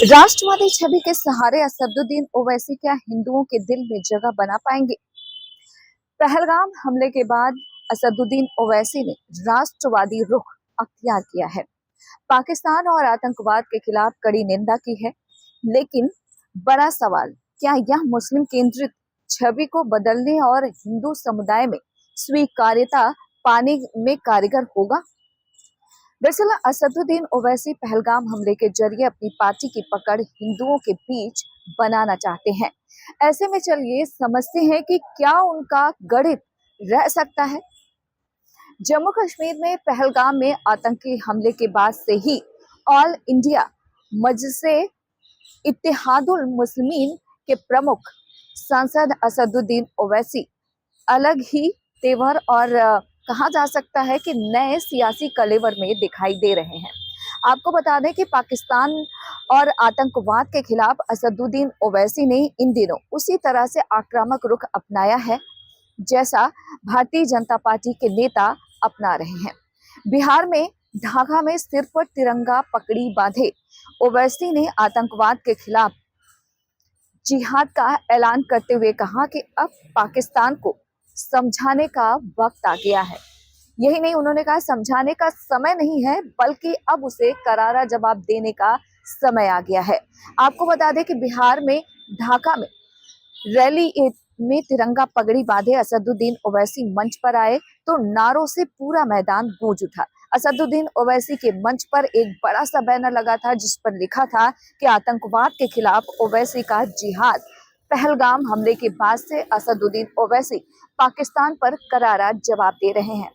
राष्ट्रवादी छवि के सहारे असदुद्दीन ओवैसी क्या हिंदुओं के दिल में जगह बना पाएंगे? पहलगाम हमले के बाद असदुद्दीन ओवैसी ने राष्ट्रवादी रुख अख्तियार किया है। पाकिस्तान और आतंकवाद के खिलाफ कड़ी निंदा की है। लेकिन बड़ा सवाल, क्या यह मुस्लिम केंद्रित छवि को बदलने और हिंदू समुदाय में स्वीकार्यता पाने में कारगर होगा? दरअसल असदुद्दीन ओवैसी पहलगाम हमले के जरिए अपनी पार्टी की पकड़ हिंदुओं के बीच बनाना चाहते हैं। ऐसे में चलिए समझते हैं कि क्या उनका गणित रह सकता है। जम्मू कश्मीर में पहलगाम में आतंकी हमले के बाद से ही ऑल इंडिया मजलिसे इत्तेहादुल मुस्लिमीन के प्रमुख सांसद असदुद्दीन ओवैसी अलग ही तेवर और कहा जा सकता है कि नए सियासी कलेवर में दिखाई दे रहे हैं। आपको बता दें कि पाकिस्तान और आतंकवाद के खिलाफ असदुद्दीन ओवैसी ने इन दिनों उसी तरह से आक्रामक रुख अपनाया है जैसा भारतीय जनता पार्टी के नेता अपना रहे हैं। बिहार में ढाका में सिर पर तिरंगा पकड़ी बांधे ओवैसी ने आतंकवाद के खिलाफ जिहाद का ऐलान करते हुए कहा कि अब पाकिस्तान को समझाने का वक्त आ गया है। यही नहीं, उन्होंने कहा समझाने का समय नहीं है बल्कि अब उसे करारा जवाब देने का समय आ गया है। आपको बता दें कि बिहार में ढाका में रैली में तिरंगा पगड़ी बांधे असदुद्दीन ओवैसी मंच पर आए तो नारों से पूरा मैदान गूंज उठा। असदुद्दीन ओवैसी के मंच पर एक बड़ा सा बैनर लगा था जिस पर लिखा था कि आतंकवाद के खिलाफ ओवैसी का जिहाद। पहलगाम हमले के बाद से असदुद्दीन ओवैसी पाकिस्तान पर करारा जवाब दे रहे हैं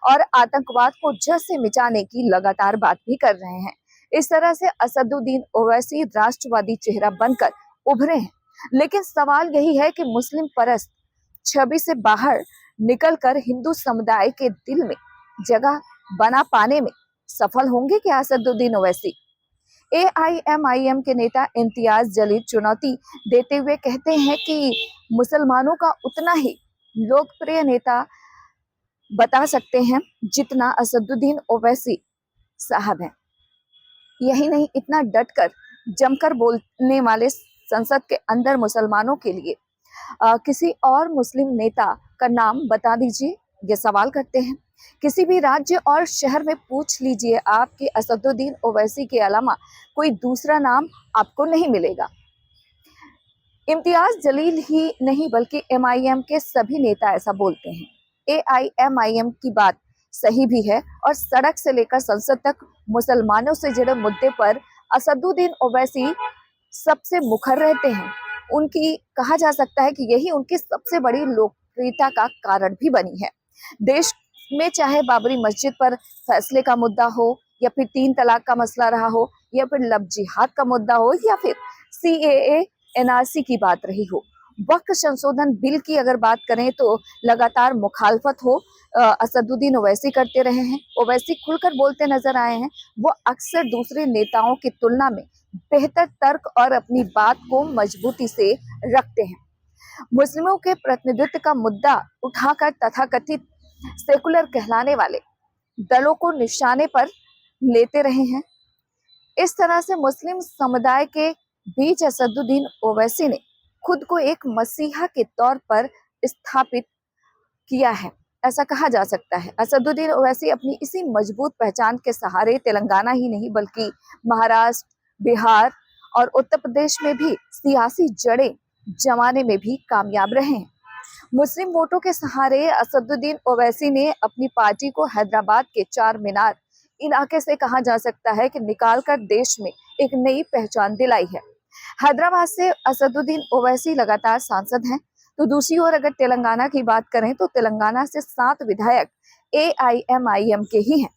और आतंकवाद को जड़ से मिटाने की लगातार बात भी कर रहे हैं। इस तरह से असदुद्दीन ओवैसी राष्ट्रवादी चेहरा बनकर उभरे हैं। लेकिन सवाल यही है कि मुस्लिम परस्त छवि से बाहर निकलकर हिंदू समुदाय के दिल में जगह बना पाने में सफल होंगे क्या असदुद्दीन ओवैसी? एआईएमआईएम के नेता इम्तियाज जलील चुनौती देते हुए कहते हैं कि मुसलमानों का उतना ही लोकप्रिय नेता बता सकते हैं जितना असदुद्दीन ओवैसी साहब हैं। यही नहीं, इतना डटकर जमकर बोलने वाले संसद के अंदर मुसलमानों के लिए किसी और मुस्लिम नेता का नाम बता दीजिए, ये सवाल करते हैं। किसी भी राज्य और शहर में पूछ लीजिए आप कि असदुद्दीन ओवैसी के अलावा कोई दूसरा नाम आपको नहीं मिलेगा। इम्तियाज जलील ही नहीं बल्कि एमआईएम के सभी नेता ऐसा बोलते हैं। एआईएमआईएम की बात सही भी है और सड़क से लेकर संसद तक मुसलमानों से जुड़े मुद्दे पर असदुद्दीन ओवैसी सबसे मुखर रहते हैं। उनकी कहा जा सकता है कि यही उनकी सबसे बड़ी लोकप्रियता का कारण भी बनी है। देश में चाहे बाबरी मस्जिद पर फैसले का मुद्दा हो या फिर 3 तलाक का मसला रहा हो या फिर लव जिहाद का मुद्दा हो या फिर सीएए एनआरसी की बात रही हो, वक्फ संशोधन बिल की अगर बात करें तो लगातार मुखालफत हो असदुद्दीन ओवैसी करते रहे हैं। ओवैसी खुलकर बोलते नजर आए हैं। वो अक्सर दूसरे नेताओं की तुलना में बेहतर तर्क और अपनी बात को मजबूती से रखते हैं। मुस्लिमों के प्रतिनिधित्व का मुद्दा उठाकर तथाकथित सेकुलर कहलाने वाले दलों को निशाने पर लेते रहे हैं। इस तरह से मुस्लिम समुदाय के बीच असदुद्दीन ओवैसी ने खुद को एक मसीहा के तौर पर स्थापित किया है, ऐसा कहा जा सकता है। असदुद्दीन ओवैसी अपनी इसी मजबूत पहचान के सहारे तेलंगाना ही नहीं बल्कि महाराष्ट्र, बिहार और उत्तर प्रदेश में भी सियासी जड़ें जमाने में भी कामयाब रहे हैं। मुस्लिम वोटों के सहारे असदुद्दीन ओवैसी ने अपनी पार्टी को हैदराबाद के चार मीनार इलाके से कहा जा सकता है कि निकालकर देश में एक नई पहचान दिलाई है। हैदराबाद से असदुद्दीन ओवैसी लगातार सांसद हैं, तो दूसरी ओर अगर तेलंगाना की बात करें तो तेलंगाना से 7 विधायक एआईएमआईएम के ही हैं।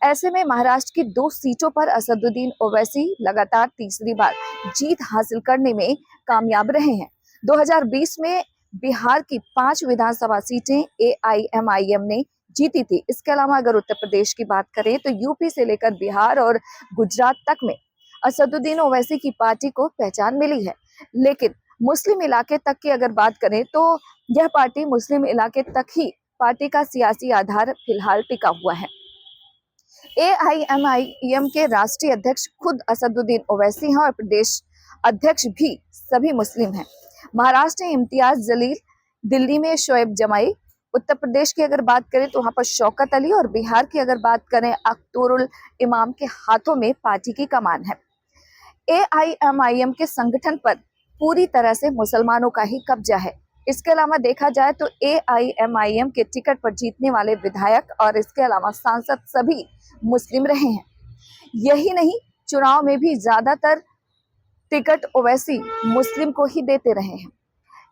ऐसे में महाराष्ट्र की 2 सीटों पर असदुद्दीन ओवैसी लगातार तीसरी बार जीत हासिल करने में कामयाब रहे हैं। 2020 में बिहार की 5 विधानसभा सीटें एआईएमआईएम ने जीती थी। इसके अलावा अगर उत्तर प्रदेश की बात करें तो यूपी से लेकर बिहार और गुजरात तक में असदुद्दीन ओवैसी की पार्टी को पहचान मिली है। लेकिन मुस्लिम इलाके तक की अगर बात करें तो यह पार्टी मुस्लिम इलाके तक ही पार्टी का सियासी आधार फिलहाल टिका हुआ है। एआईएमआईएम के राष्ट्रीय अध्यक्ष खुद असदुद्दीन ओवैसी हैं और प्रदेश अध्यक्ष भी सभी मुस्लिम हैं। महाराष्ट्र में इम्तियाज जलील, दिल्ली में शोएब जमाई, उत्तर प्रदेश की अगर बात करें तो वहां पर शौकत अली और बिहार की अगर बात करें अख्तरुल इमाम के हाथों में पार्टी की कमान है। एआईएमआईएम के संगठन पर पूरी तरह से मुसलमानों का ही कब्जा है। इसके अलावा देखा जाए तो एआईएमआईएम के टिकट पर जीतने वाले विधायक और इसके अलावा सांसद सभी मुस्लिम रहे हैं। यही नहीं, चुनाव में भी ज्यादातर टिकट ओवैसी मुस्लिम को ही देते रहे हैं।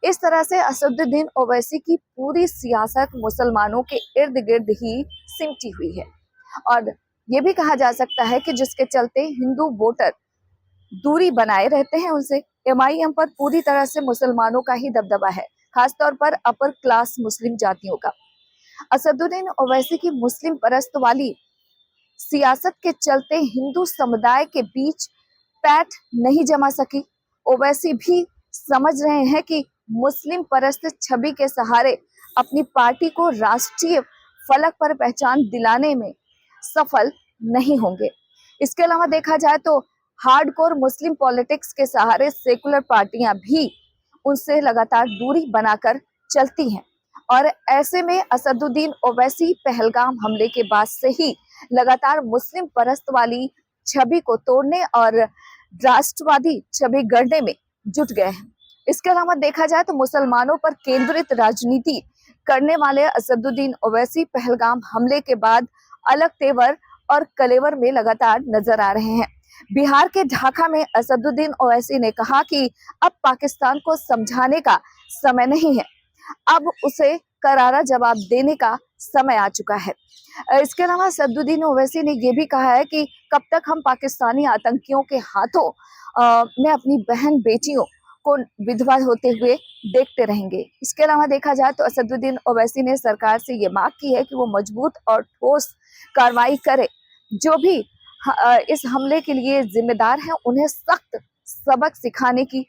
इस तरह से असदुद्दीन ओवैसी की पूरी सियासत मुसलमानों के इर्द गिर्द ही सिमटी हुई है और ये भी कहा जा सकता है कि जिसके चलते हिंदू वोटर दूरी बनाए रहते हैं उनसे। एमआईएम पर पूरी तरह से मुसलमानों का ही दबदबा है, खासतौर पर अपर क्लास मुस्लिम जातियों का। असदुद्दीन ओवैसी की मुस्लिम परस्त वाली सियासत के चलते हिंदू समुदाय के बीच पैठ नहीं जमा सकी। ओवैसी भी समझ रहे हैं कि मुस्लिम परस्त छवि के सहारे अपनी पार्टी को राष्ट्रीय फलक पर पहचान दिलाने में सफल नहीं होंगे। इसके अलावा देखा जाए तो हार्डकोर मुस्लिम पॉलिटिक्स के सहारे सेकुलर पार्टियां भी उनसे लगातार दूरी बनाकर चलती हैं और ऐसे में असदुद्दीन ओवैसी पहलगाम हमले के बाद से ही लगातार मुस्लिम परस्त वाली छवि को तोड़ने और राष्ट्रवादी छवि गढ़ने में जुट गए हैं। इसके अलावा देखा जाए तो मुसलमानों पर केंद्रित राजनीति करने वाले असदुद्दीन ओवैसी पहलगाम हमले के बाद अलग तेवर और कलेवर में लगातार नजर आ रहे हैं। बिहार के ढाका में असदुद्दीन ओवैसी ने कहा कि अब पाकिस्तान को समझाने का समय नहीं है, अब उसे करारा जवाब देने का समय आ चुका है। इसके अलावा असदुद्दीन ओवैसी ने यह भी कहा है कि कब तक हम पाकिस्तानी आतंकियों के हाथों में अपनी बहन बेटियों को विधवा होते हुए देखते रहेंगे। इसके अलावा देखा जाए तो असदुद्दीन ओवैसी ने सरकार से ये मांग की है कि वो मजबूत और ठोस कार्रवाई करे। जो भी इस हमले के लिए जिम्मेदार हैं उन्हें सख्त सबक सिखाने की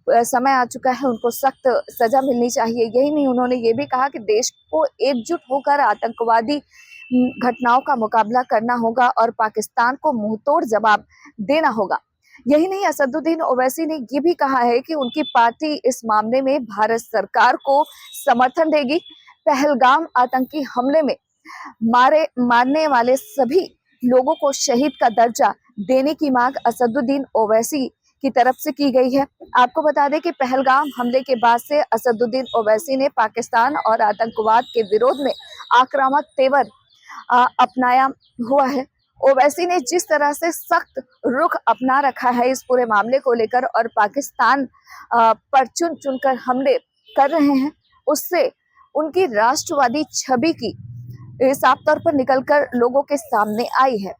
समय आ चुका है, उनको सख्त सजा मिलनी चाहिए। यही नहीं, उन्होंने ये भी कहा कि देश को एकजुट होकर आतंकवादी घटनाओं का मुकाबला करना होगा और पाकिस्तान को मुंहतोड़ जवाब देना होगा। यही नहीं, असदुद्दीन ओवैसी ने ये भी कहा है कि उनकी पार्टी इस मामले में भारत सरकार को समर्थन देगी। पहलगाम आतंकी हमले में मारने वाले सभी लोगों को शहीद का दर्जा देने की मांग असदुद्दीन ओवैसी की तरफ से की गई है। आपको बता दें कि पहलगाम हमले के बाद से असदुद्दीन ओवैसी ने पाकिस्तान और आतंकवाद के विरोध में आक्रामक तेवर अपनाया हुआ है। ओवैसी ने जिस तरह से सख्त रुख अपना रखा है इस पूरे मामले को लेकर और पाकिस्तान पर चुन चुनकर हमले कर रहे हैं, उससे उनकी राष्ट्रवादी छवि की साफ तौर पर निकलकर लोगों के सामने आई है।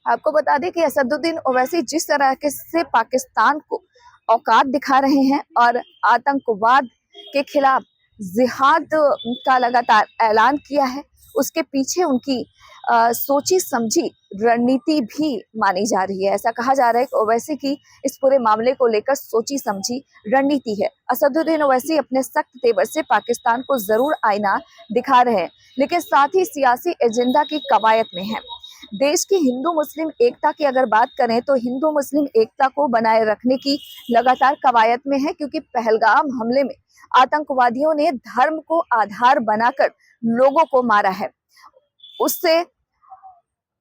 आपको बता दें कि असदुद्दीन ओवैसी जिस तरह के से पाकिस्तान को औकात दिखा रहे हैं और आतंकवाद के खिलाफ जिहाद का लगातार ऐलान किया है, उसके पीछे उनकी सोची समझी रणनीति भी मानी जा रही है। ऐसा कहा जा रहा है कि ओवैसी की इस पूरे मामले को लेकर सोची समझी रणनीति है। असदुद्दीन ओवैसी अपने सख्त तेवर से पाकिस्तान को जरूर आईना दिखा रहे हैं, लेकिन साथ ही सियासी एजेंडा की कवायद में है। देश की हिंदू मुस्लिम एकता की अगर बात करें तो हिंदू मुस्लिम एकता को बनाए रखने की लगातार कवायद में है, क्योंकि पहलगाम हमले में आतंकवादियों ने धर्म को आधार बनाकर लोगों को मारा है। उससे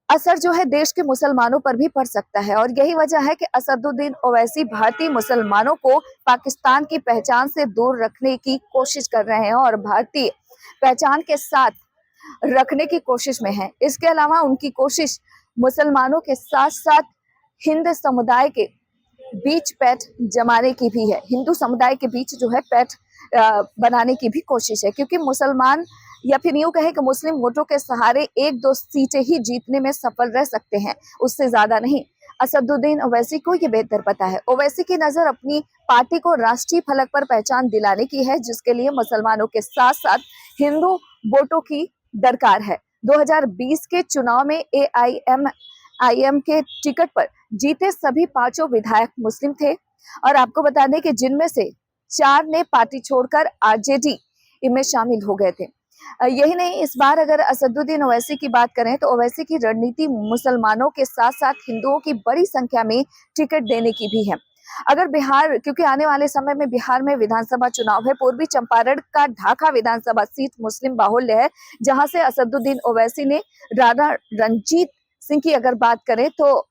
असर जो है देश के मुसलमानों पर भी पड़ सकता है और यही वजह है कि असदुद्दीन ओवैसी भारतीय मुसलमानों को पाकिस्तान की पहचान से दूर रखने की कोशिश कर रहे हैं और भारतीय पहचान के साथ रखने की कोशिश में है। इसके अलावा उनकी कोशिश मुसलमानों के साथ साथ हिंदू समुदाय के बीच पैठ जमाने की भी है, हिंदू समुदाय के बीच जो है पैठ बनाने की भी कोशिश है, क्योंकि मुसलमान या फिर यूं कहे कि मुस्लिम वोटों के सहारे 1-2 सीटें ही जीतने में सफल रह सकते हैं, उससे ज्यादा नहीं। असदुद्दीन ओवैसी को ये बेहतर पता है। ओवैसी की नजर अपनी पार्टी को राष्ट्रीय फलक पर पहचान दिलाने की है, जिसके लिए मुसलमानों के साथ साथ हिंदू वोटों की दरकार है। 2020 के चुनाव में एआईएमआईएम के टिकट पर जीते सभी 5 विधायक मुस्लिम थे और आपको बता दें कि जिनमें से 4 ने पार्टी छोड़कर आरजेडी में शामिल हो गए थे। यही नहीं, इस बार अगर असदुद्दीन ओवैसी की बात करें तो ओवैसी की रणनीति मुसलमानों के साथ-साथ हिंदुओं की बड़ी संख्या में टिकट देने की भी है। अगर बिहार, क्योंकि आने वाले समय में बिहार में विधानसभा चुनाव है, पूर्वी चंपारण का ढाका विधानसभा सीट मुस्लिम बाहुल्य है, जहां से असदुद्दीन ओवैसी ने राणा रणजीत सिंह की अगर बात करें तो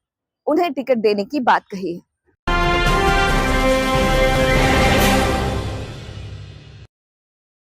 उन्हें टिकट देने की बात कही है।